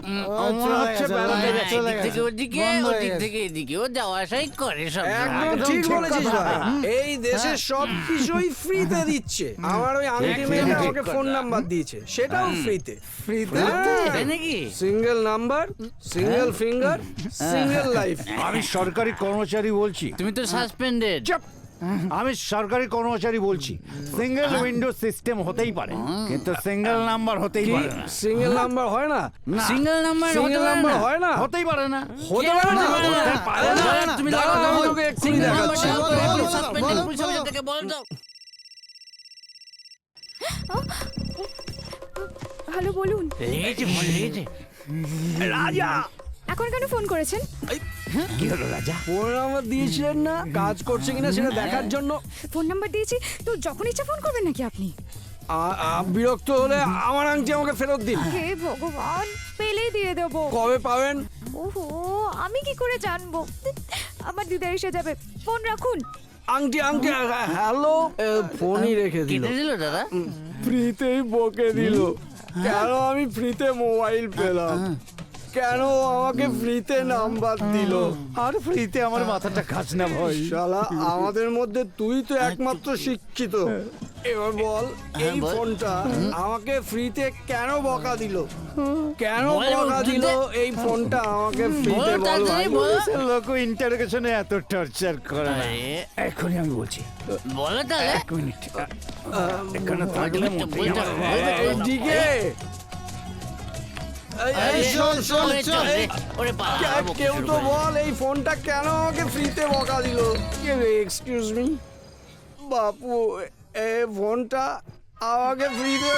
মনে হচ্ছে বেড়াতে গেছে। এদিক থেকে ওদিকে, ওদিক থেকে এদিকেও যাওয়া আসাই করে সব। একদম ঠিক বলেছিস ভাই। এই দেশে সবকিছুই ফ্রিতে দিচ্ছে। আমার ওই আন্টি মেয়েটা আমাকে ফোন নাম্বার দিয়েছে, সেটাও ফ্রিতে। তাই নাকি? Single number, single finger, single life. আমি সরকারি কর্মচারী বলছি। তুমি তো সাসপেন্ডেড। চুপ! আমি সরকারি কর্মচারী বলছি। সিঙ্গেল উইন্ডো সিস্টেম হতেই পারে, কিন্তু সিঙ্গেল নাম্বার হতেই কি পারে না। সিঙ্গেল নাম্বার হয় না? সিঙ্গেল নাম্বার সিঙ্গেল নাম্বার হয় না? হতেই পারে না। হতে পারে না? হতে পারে না। তুমি দাঁড়াও, দাঁড়াও, আমি দাঁড়াও। তোকে এক্ষুনি সিঙ্গেল দেখাচ্ছি। নাম্বার সাসপেন্ডেড, পুলিশ অফিসারকে বল দাও। হ্যালো, বলুন। লেগেছে, মনে লেগেছে। রাজা! এখন কেন ফোন করেছেন? কি হলো রাজা? ফোন নাম্বার দিয়েছিলেন না, কাজ করছে কিনা সেটা দেখার জন্য। ফোন নাম্বার দিয়েছি তো যখন ইচ্ছা ফোন করবেন নাকি আপনি? বিরক্ত হলে আমার আংটি আমাকে ফেরত দিন। হে ভগবান, পেলেই দিয়ে দেবো। কবে পাবেন? ওহো, আমি কি করে জানবো? আমার দিদা এসে যাবে। ফোন রাখুন। আংটি আংটি হ্যালো, ফোনই রেখে দিল। কেটে দিল দাদা। ফ্রিতেই বকে দিল। কেন আমি ফ্রিতে মোবাইল পেলাম? কেন আমাকে ফ্রিতে নাম্বার দিল? আর ফ্রিতে আমার মাথাটা খাস না ভাই। শালা, আমাদের মধ্যে তুই তো একমাত্র শিক্ষিত। এবার বল, এই বল। ফোনটা আমাকে ফ্রিতে কেন বকা দিল? কেন বল, বকা দিল ফ্রিতে? এই ফোনটা আমাকে ফ্রিতে? বল, বল ভাই। তাড়াতাড়ি বল। লোক ইন্টারোগেশনে এত টর্চার করে না। আরে, এখনই আমি বলছি। বলো তাহলে। এক মিনিট। এখানে থাকলে মোটেই বলতে আমার- হবে। এইদিকে। এই শোন শোন ওরে চল রে। ওরে বাবা, কেউ তো বল, এই ফোনটা কেন আমাকে ফ্রিতে বকা দিল? এক্সকিউজ মি বাপু, এই ফোনটা আমাকে ফ্রিতে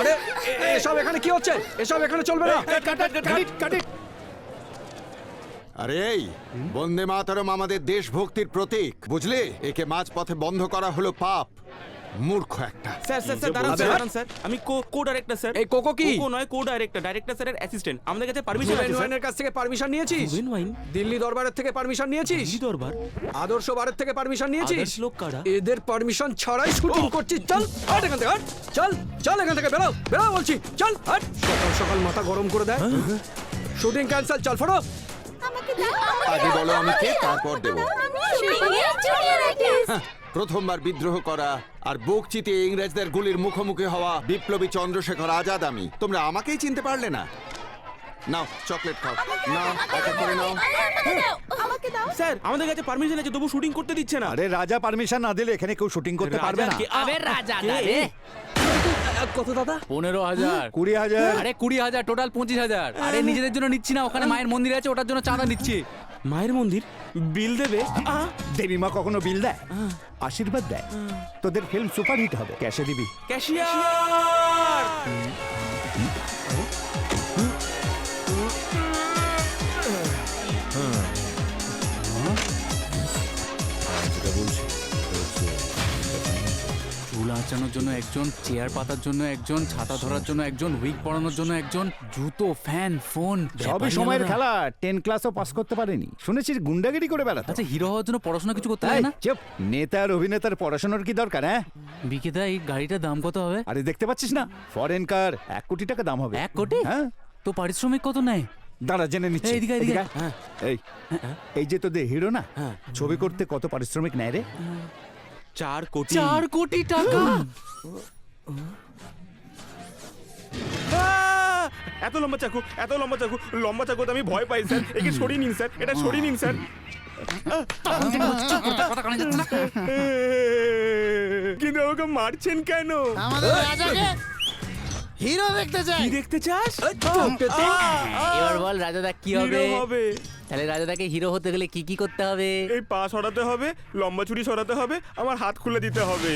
আরে এসব এখানে কি হচ্ছে? এসব এখানে চলবে না। আরে এই বন্দে মাতরম আমাদের দেশভক্তির প্রতীক, বুঝলি? একে মাঝপথে বন্ধ করা হলো পাপ। মূর্খ একটা। স্যার স্যার স্যার দাঁড়ান স্যার, দাঁড়ান স্যার। আমি কো ডাইরেক্টর স্যার। এই কোকো কি? কোকো নয়, কো ডাইরেক্টর, ডাইরেক্টর স্যারের অ্যাসিস্ট্যান্ট। আমাদের কাছে পারমিশন আছে স্যার। ওয়াইনের কাছ থেকে পারমিশন নিয়েছিস? Ruben wine? দিল্লি দরবারের থেকে পারমিশন নিয়েছিস? দিল্লি দরবার? আদর্শ বারের থেকে পারমিশন নিয়েছিস? আদর্শ লোক কারা? এদের পারমিশন ছাড়াই শুটিং করছিস? চল হাট এখান থেকে, হাট। চল চল এখান থেকে, বেরো বেরো বলছি। চল হাট। সকাল সকাল মাথা গরম করে দেয়। শুটিং ক্যান্সেল, চল ফটো। আগে বলো আমি কে, তারপর দেবো। প্রথমবার বিদ্রোহ করা আর বুক চিতিয়ে ইংরেজদের গুলির মুখোমুখি হওয়া বিপ্লবী চন্দ্রশেখর আজাদ আমি। তোমরা আমাকেই চিনতে পারলে না? নাও চকলেট খাও, নাও একটা করে নাও। স্যার আমাদের কাছে পারমিশন আছে, তবু শুটিং করতে দিচ্ছে না। আরে রাজা পারমিশন না দিলে এখানে কেউ শুটিং করতে পারবে না। আবে রাজা কে? দাঁড়ে। কত দাদা? 15,000। 20,000। আরে 20,000, টোটাল 25,000। আরে নিজেদের জন্য নিচ্ছি না, ওখানে মায়ের মন্দির আছে, ওটার জন্য চাঁদা নিচ্ছি। মায়ের মন্দির বিল দেবে? দেবী মা কখনো বিল দেয়? আশীর্বাদ দেয়। তোদের ফিল্ম সুপারহিট হবে, ক্যাশে দিবি। ক্যাশিয়ার! চুল আঁচানোর জন্য একজন, চেয়ার পাতার জন্য একজন, ছাতা ধরার জন্য একজন, উইক পরানোর জন্য একজন, জুতো, ফ্যান, ফোন, সবই সময়ের খেলা। 10 ক্লাসও পাস করতে পারেনি, শুনেছিস গুন্ডাগিরি করে বেড়াতো। আচ্ছা, হিরো হওয়ার জন্য পড়াশোনা কিছু করতে হয় এই, না? চুপ। নেতা আর অভিনেতার পড়াশোনার কি দরকার? হ্যাঁ, বিকেদা, এই গাড়িটার দাম কত হবে? আরে দেখতে পাচ্ছিস না, ফরেন কার 1 কোটি টাকা দাম হবে। 1 কোটি? হ্যাঁ, তো পারিশ্রমিক কত নেয়? দাঁড়া জেনে নিচ্ছি। এই, এদিকে, এদিকে। এদিকে আয়। এই এই যে তোদের হিরো না, ছবি করতে কত পারিশ্রমিক নেয় রে? 4 কোটি। 4 কোটি টাকা? এত লম্বা চাকু, এত লম্বা চাকু, লম্বা চাকুতে আমি ভয় পাই স্যার। একে সরিয়ে নিন স্যার, এটা সরিয়ে নিন স্যার। কিন্তু আমাকে মারছেন কেন? আমাদের রাজাকে হিরো দেখতে চাই। কি দেখতে চাস? এবার বল রাজাদা কি হবে? হিরো হবে। তাহলে রাজাদাকে হিরো হতে গেলে কি কি করতে হবে? এই পা সরাতে হবে, লম্বা চুরি সরাতে হবে, আমার হাত খুলে দিতে হবে।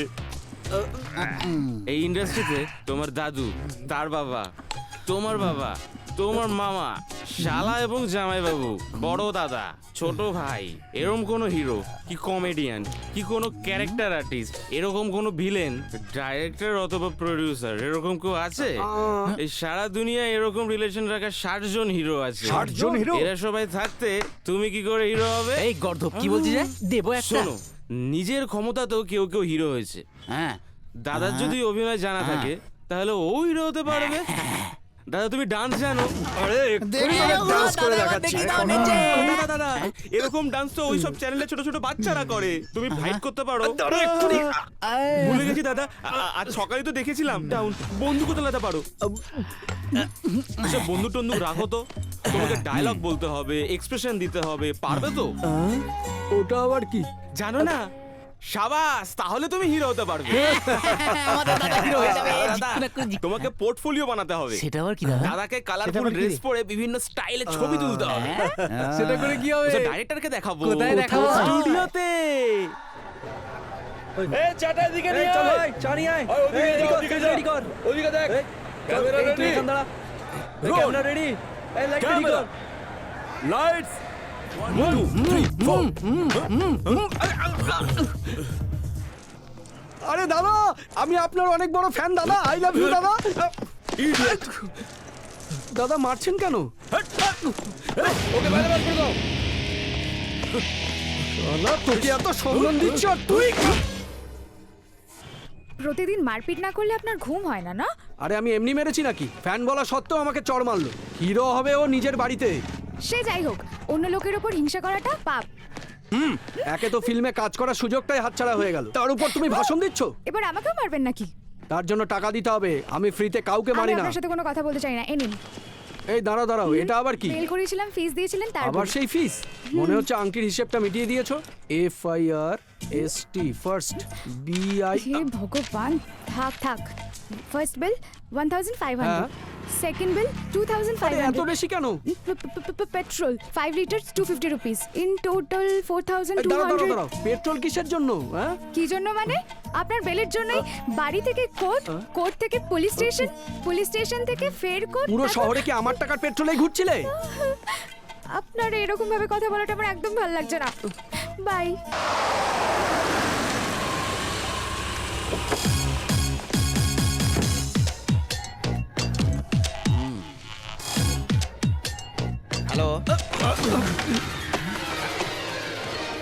এই ইন্ডাস্ট্রিতে তোমার দাদু, তার বাবা, তোমার বাবা, তোমার মামা, শালা এবং জামাইবাবু, বড় দাদা, ছোট ভাই, এরকম কোনো হিরো কি কমেডিয়ান কি কোনো ক্যারেক্টার আর্টিস্ট, এরকম কোনো ভিলেন, ডাইরেক্টর অথবা প্রডিউসার এরকম কেউ আছে? এই সারা দুনিয়া এরকম রিলেশন রাখা 60 জন হিরো আছে। 60 জন হিরো? এরা সবাই থাকতে তুমি কি করে হিরো হবে? এই গর্ধব কি বলছিস রে? দেবো একটা। শোনো, নিজের ক্ষমতাতেও কেউ কেউ হিরো হয়েছে। হ্যাঁ দাদার যদি অভিনয় জানা থাকে তাহলে ও হিরো হতে পারবে। দাদা তুমি ডান্স জানো? আরে এক্ষুনি ডান্স করে দেখাচ্ছি। দাদা দাদা এরকম ডান্স তো ওইসব চ্যানেলে ছোট ছোট বাচ্চারা করে। তুমি ফাইট করতে পারো। ভুলে গেছি দাদা, আজ সকালে তো দেখেছিলাম ডাউন বন্দুক চালাতে পারো। সব বন্দুক টন্দুক রাখো তো, তোমাকে ডায়লগ বলতে হবে, এক্সপ্রেশন দিতে হবে, পারবে তো? ওটা আবার কি? জানো না? সাবাস, তাহলে তুমি হিরো হতে পারবে। আমাদের দাদা হিরো হয়ে যাবে। তোমাকে পোর্টফোলিও বানাতে হবে। সেটা আবার কি দাদা? দাদাকে কালারফুল ড্রেস পরে বিভিন্ন স্টাইলে ছবি তুলতে হবে। সেটা করে কি হবে? ডাইরেক্টরকে দেখাবো। কোথায় দেখাবো? স্টুডিওতে। চল ভাই, চা নিয়ে আয়। ওদিকে রেডি কর। ওদিকে দেখ। Camera ready. Camera ready. এই লাইট রেডি কর। লাইটস। 1 2 3 4। আরে দাদা, আমি আপনার অনেক বড় ফ্যান দাদা। আই লাভ ইউ দাদা। দাদা মারছেন কেন? ওকে বাইরে বার করে দাও। শালা তোকে এত সম্মান দিচ্ছ আর তুই? প্রতিদিন মারপিট না করলে আপনার ঘুম হয় না, না? আরে আমি এমনি মেরেছি নাকি? ফ্যান বলা সত্ত্বেও আমাকে চড় মারলো। হিরো হবে ও নিজের বাড়িতে। সে যাই হোক, অন্য লোকের ওপর হিংসা করাটা পাপ। একে তো ফিল্মে কাজ করার সুযোগটাই হাতছাড়া হয়ে গেল, তার উপর তুমি ভাষণ দিচ্ছ। এবার আমাকেও মারবেন নাকি? তার জন্য টাকা দিতে হবে। আমি ফ্রিতে কাউকে আমি মারি না। আপনার সাথে কোনো কথা বলতে চাই না। নিন। এই দাঁড়াও দাঁড়াও, এটা আবার কি? মেল করেছিলাম, ফিস দিয়েছিলেন, আবার তারপর সেই ফিস? মনে হচ্ছে আংটির হিসেবটা মিটিয়ে দিয়েছো। FIRST first BI। হে ভগবান, থাক থাক। ফার্স্ট বিল 1500, সেকেন্ড বিল এত 2500। বেশি কেন? Petrol 5 litre 250 rupees, in total এই দাঁড়াও দাঁড়াও 4200। দাঁড়াও, পেট্রোল কিসের জন্য? হ্যাঁ, কি জন্য মানে? আপনার বেলের জন্যই বাড়ি থেকে কোর্ট, কোর্ট থেকে পুলিশ স্টেশন, পুলিশ স্টেশন থেকে ফের কোর্ট। পুরো শহরে কি আমার টাকার পেট্রোলেই ঘুরছিলে? আপনার এরকম ভাবে কথা বলাটা আমার একদম ভালো লাগছে না। বাই। হ্যালো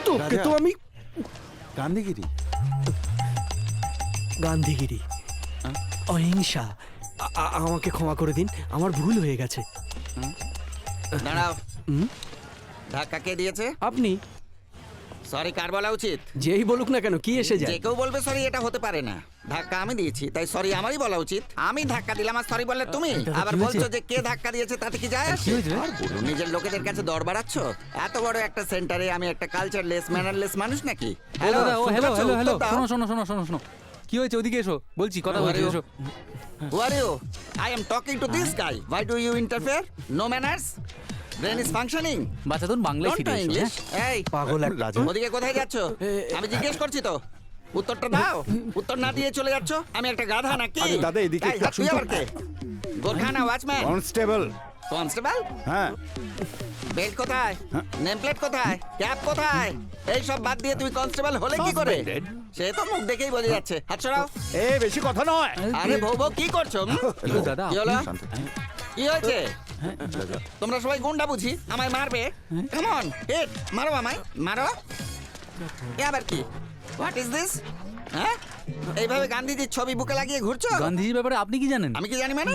তোকে তো আমি গান্ধীগিরি। গান্ধীগিরি, অহিংসা। আমাকে ক্ষমা করে দিন, আমার ভুল হয়ে গেছে। দাঁড়াও, ধাক্কা কে দিয়েছে? আপনি সরি কার বলা উচিত? যেই বলুক না কেন, কি এসে যে যায়? কেউ বলবে সরি, এটা হতে পারে না। ধাক্কা আমি দিয়েছি, তাই সরি আমারই বলা উচিত। আমি ধাক্কা দিলাম আর সরি বললে তুমি? আবার বলছো যে কে ধাক্কা দিয়েছে, তাতে কি যায় আসে? আর বলো, নিজের লোকেদের কাছে দর বাড়াচ্ছ? এত বড় একটা সেন্টারে আমি একটা কালচারলেস ম্যানারলেস মানুষ নাকি? হ্যালো দাদা, ও শুনতে হ্যালো পাচ্ছ? হ্যালো হ্যালো, উত্তর দাও। শোনো শোনো শোনো শোনো শোনো, কি হয়েছে? ওদিকে এসো, বলছি কথা বলছি, এসো। Who are you? I am talking to this guy. Why do you interfere? No manners? Brain is functioning. বাচ্চা তুমি বাংলায় Don't ফিরে know এসো। English. হ্যাঁ? এই পাগল এক রাজা। ওদিকে কোথায় যাচ্ছ? আমি জিজ্ঞেস করছি তো, উত্তরটা দাও। উত্তর না দিয়ে চলে যাচ্ছ? আমি একটা গাধা নাকি? আরে দাদা, এদিকে এই, একটু তুই আসুন তো। আবার কে? গোরখানা ওয়াচম্যান? কনস্টেবল। কনস্টেবল? হ্যাঁ, বেল্ট কোথায়? নেম প্লেট কোথায়? ক্যাপ কোথায়? এই সব বাদ দিয়ে তুমি কনস্টেবল হলে কি করে? Suspended. সে তো মুখ দেখেই বোঝা যাচ্ছে। হাত সরাও। এ বেশি কথা নয়। আরে বউ বউ কি করছো? কিন্তু দাদা, কি হলো? আপনি- কি হয়েছে? তোমরা সবাই গুন্ডা বুঝি? আমায় মারবে? কাম অন, হিট, মারো আমায়, মারো। এ আবার কি? What is this? হ্যাঁ, এইভাবে গান্ধীজির ছবি বুকে লাগিয়ে ঘুরছো? গান্ধীজির ব্যাপারে আপনি কি জানেন? আমি কি জানি মানে?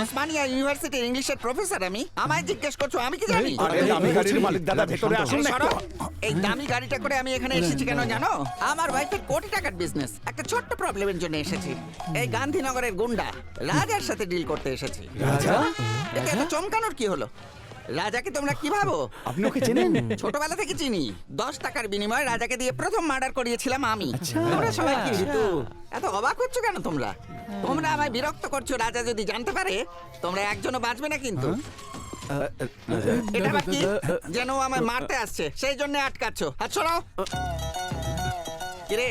ওসমানিয়া ইউনিভার্সিটির ইংলিশের প্রফেসর আমি। আমায় জিজ্ঞেস করছো আমি কি জানি? আরে দামি গাড়ির মালিক দাদা, ভেতরে আসুন আরে না সরো। একটু। এই দামি গাড়িটা করে আমি এখানে এসেছি কেন জানো? আমার ওয়াইফের কোটি টাকার বিজনেস, একটা ছোট্ট প্রবলেমের জন্য এসেছি। এই গান্ধীনগরের গুন্ডা রাজার সাথে ডিল করতে এসেছি। রাজা? এতে এত চমকানোর কি হলো? রাজাকে তোমরা কি ভাবো? আপনি ওকে চেনেন? ছোটবেলা থেকে চিনি। 10 টাকার বিনিময়ে রাজাকে দিয়ে প্রথম মার্ডার করিয়েছিলাম আমি। তোমরা সবাই কি ঋতু? এত অবাক হচ্ছ কেন তোমরা? তোমরা আমায় বিরক্ত করছো। রাজা যদি জানতে পারে, তোমরা একজনও বাঁচবে না কিন্তু। এটা আবার কি? যেন ও আমায় মারতে আসছে, সেই জন্য আটকাচ্ছ। হাত সরাও। কিরে,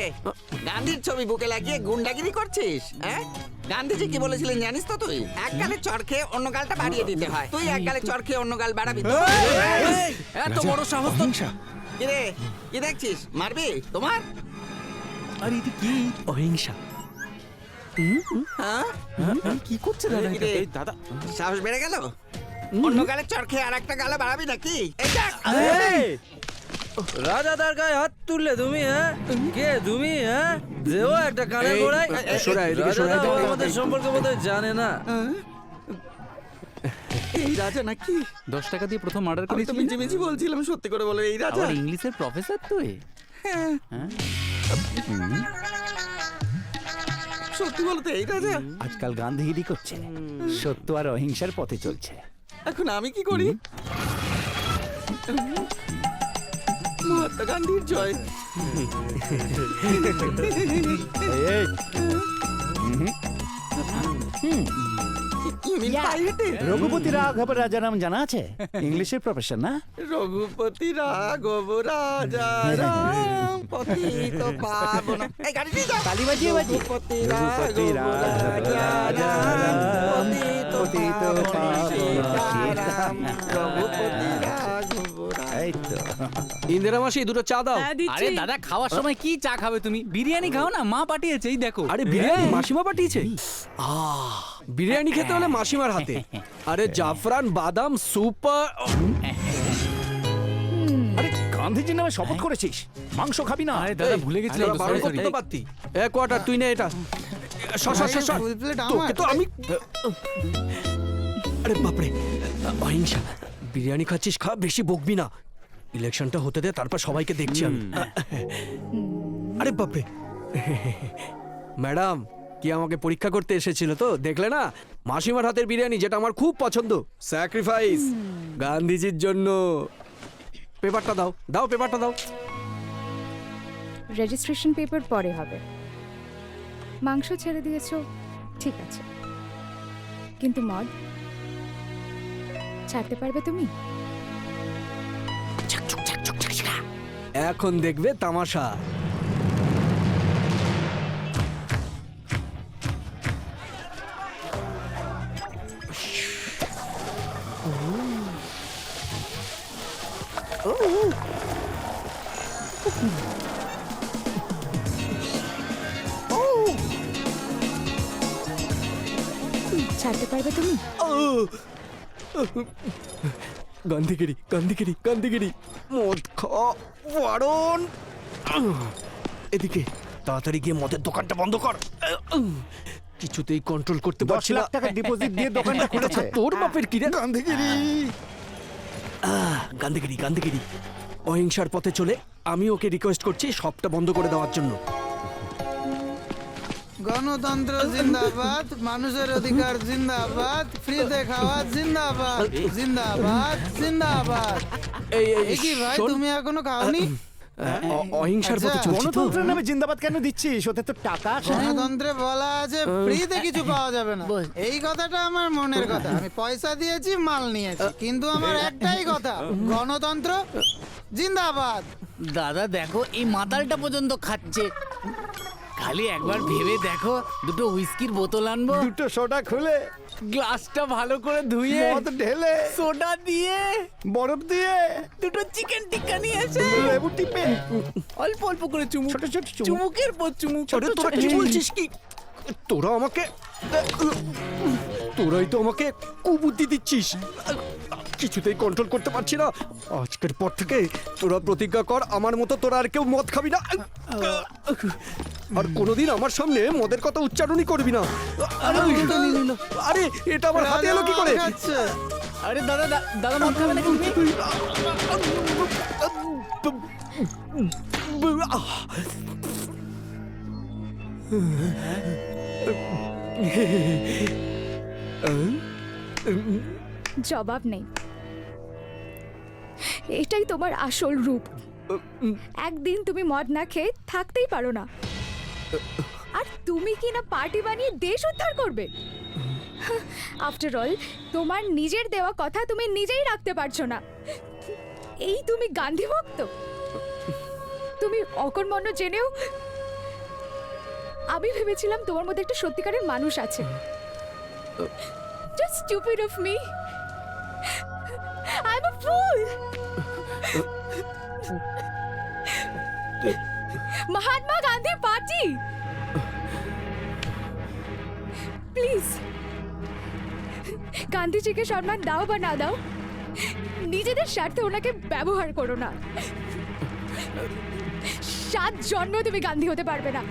গান্ধীর ছবি বুকে লাগিয়ে গুন্ডাগিরি করছিস? হ্যাঁ, গান্ধীজি কি বলেছিলেন জানিস তো তুই? এক গালে চড় খেয়ে অন্য গালটা বাড়িয়ে দিতে হয়। তুই এক গালে চড় খেয়ে অন্য গাল বাড়াবি তো? এত বড় সাহস তো কি রে, কি দেখছিস? মারবি তোমার? আরে এটা কি অহিংসা? হ্যাঁ? কি করছে দাদা কি রে, এই দাদা সাহস বেড়ে গেল? অন্য গালে চড় খেয়ে আর একটা গালে বাড়াবি নাকি? এই দেখ। রাজাদার গায়ে হাত তুললে তুমি, হ্যাঁ? কে তুমি, হ্যাঁ? দেও একটা কানের গোড়ায়। রাজাদা আমাদের সম্পর্কে বোধহয় জানে না। এই রাজা নাকি? 10 টাকা দিয়ে প্রথম মার্ডার আমি তো করেছিলি মিছিমিছি বলছিলাম, সত্যি করে বলো এই রাজা? আবার ইংলিশের প্রফেসর তুই? হ্যাঁ। সত্যি বলো তো এই রাজা? আজকাল গান্ধীগিরি করছে, সত্য আর অহিংসার পথে চলছে। এখন আমি কি করি? মহাত্মা গান্ধীর জয়। এই, You mean পায়ে হেঁটে? রঘুপতি রাঘব রাজা নাম জানা আছে? ইংলিশের প্রফেসর না? রঘুপতি রাঘব রাজা রাম পতিত পাবন। এই গাড়ি নিয়ে যাও। তালি বাজিয়ে বাজিয়ে। রঘুপতি রঘুপতি রাঘব রাজা রাম পতিত পাবন। রঘুপতি রাঘব রাজা। এই তো। ইন্দিরা মাসি দুটো চা দাও। আরে দাদা, খাওয়ার সময় কি চা খাবে তুমি? বিরিয়ানি খাও না, মা পাঠিয়েছে, এই দেখো। আরে বিরিয়ানি মাসিমা পাঠিয়েছে? বিরিয়ানি খেতে হলে মাসিমার হাতে। আরে জাফরান বাদাম সুপার। আরে গান্ধীজির নামে শপথ করেছিস, মাংস খাবি না? আরে দাদা, ভুলে গেছিলাম তো, বারণ sorry, করতে sorry। তো পারতি। এক কোয়ার্টার তুই নে এটা। তোকে তো আমি। আরে বাপরে, অহিংসা। বিরিয়ানি খাচ্ছিস, খা, বেশি বকবি না। ইলেকশনটা হতে দে, তারপর সবাইকে দেখছি আমি। আরে বাপরে। ম্যাডাম কি আমাকে পরীক্ষা করতে এসেছিল তো? দেখলে না, মাসিমার হাতের বিরিয়ানি, যেটা আমার খুব পছন্দ। স্যাক্রিফাইস গান্ধীজির জন্য। পেপারটা দাও, দাও পেপারটা দাও। রেজিস্ট্রেশন পেপার পরে হবে। মাংস ছেড়ে দিয়েছো, ঠিক আছে, কিন্তু মদ ছাড়তে পারবে তুমি? এখন দেখবে তামাশা। ছাড়তে পারবে তুমি? গান্ধীগিরি, গান্ধীগিরি, গান্ধীগিরি। মদ খাওয়া বারণ। এদিকে তাড়াতাড়ি গিয়ে মদের দোকানটা বন্ধ কর। কিছুতেই কন্ট্রোল করতে 10 পারছি না। লাখ টাকা ডিপোজিট দিয়ে দোকানটা খুলেছে। তোর বাপের কি রে? গান্ধীগিরি। গান্ধীগিরি, গান্ধীগিরি। অহিংসার পথে চলে আমি ওকে রিকোয়েস্ট করছি সবটা বন্ধ করে দেওয়ার জন্য। গণতন্ত্র জিন্দাবাদ, মানুষের অধিকার জিন্দাবাদ, ফ্রিতে খাওয়া জিন্দাবাদ, জিন্দাবাদ, জিন্দাবাদ। এই এই কি ভাই, শোন, তুমি এখনো খাওনি? অহিংসার পথে আচ্ছা, চলছি তো। গণতন্ত্রের নামে জিন্দাবাদ কেন দিচ্ছিস? ওতে তো টাকা আসে না। গণতন্ত্রে বলা আছে ফ্রিতে কিছু পাওয়া যাবে না। এই কথাটা আমার মনের কথা। আমি পয়সা দিয়েছি, মাল নিয়েছি, কিন্তু আমার একটাই কথা, গণতন্ত্র জিন্দাবাদ। দাদা দেখো, এই মাতালটা পর্যন্ত খাচ্ছে। খালি একবার ভেবে দেখো, দুটো হুইস্কির বোতল আনবো, দুটো সোডা খুলে, গ্লাসটা ভালো করে ধুয়ে, মদ ঢেলে, সোডা দিয়ে, বরফ দিয়ে, দুটো চিকেন টিক্কা নিয়ে এসে লেবু টিপে, অল্প অল্প করে চুমুক, ছোট ছোট চুমুক। চুমুকের পর চুমুক। আরে তোরা কি বলছিস কি? তোরা আমাকে, তোরাই তো আমাকে কুবুদ্ধি দিচ্ছিস। কিছুতেই কন্ট্রোল করতে পারছি না। আজকের পর থেকে তোরা প্রতিজ্ঞা কর, আমার মতো তোরা আর কেউ মদ খাবি না, আর কোনোদিন আমার সামনে মদের কথা উচ্চারণই করবি না। আরে এটা আমার হাতে এলো কি করে? রাজা মার খাচ্ছে। আরে দাদা, দাদা মদ খাবে নাকি তুমি? জবাব নেই। এটাই তোমার আসল রূপ। একদিন তুমি মদ না খেয়ে থাকতেই পারো না, আর তুমি কি না পার্টি বানিয়ে দেশ উদ্ধার করবে? আফটার অল, তোমার নিজের দেওয়া কথা তুমি নিজেই রাখতে পারছো না। এই তুমি গান্ধী ভক্ত? তুমি অকর্মণ্য জেনেও আমি ভেবেছিলাম তোমার মধ্যে একটা সত্যিকারের মানুষ আছে। Just stupid of me. I'm a fool. Mahatma Gandhi party, please গান্ধীজিকে সম্মান দাও বা না দাও, নিজেদের স্বার্থে ওনাকে ব্যবহার করো না। 7 জন্মেও তুমি গান্ধী হতে পারবে না।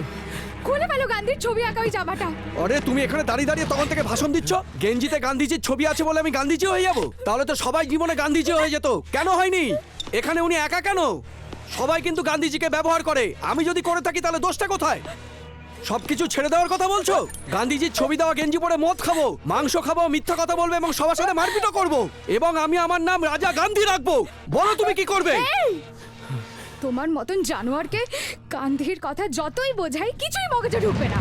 খুলে ফেলো গান্ধীর ছবি আঁকা ওই জামাটা। আরে তুমি এখানে দাঁড়িয়ে দাঁড়িয়ে তখন থেকে ভাষণ দিচ্ছ, গেঞ্জিতে গান্ধীজির ছবি আছে বলে আমি গান্ধীজি হয়ে যাব? তাহলে তো সবাই জীবনে গান্ধীজি হয়ে যেত, কেন হয়নি? এখানে উনি একা কেন? সবাই কিন্তু গান্ধীজিকে ব্যবহার করে। আমি যদি করে থাকি তাহলে দোষটা কোথায়? সবকিছু ছেড়ে দেওয়ার কথা বলছো? গান্ধীজির ছবি দেওয়া গেঞ্জি পরে মদ খাবো, মাংস খাবো, মিথ্যা কথা বলবো এবং সবার সাথে মারপিটও করবো, এবং আমি আমার নাম রাজা গান্ধী রাখবো। বলো তুমি কি করবে? তোমার মতন জানোয়ারকে গান্ধীর কথা যতই বোঝাই কিছুই মগজে ঢুকবে না।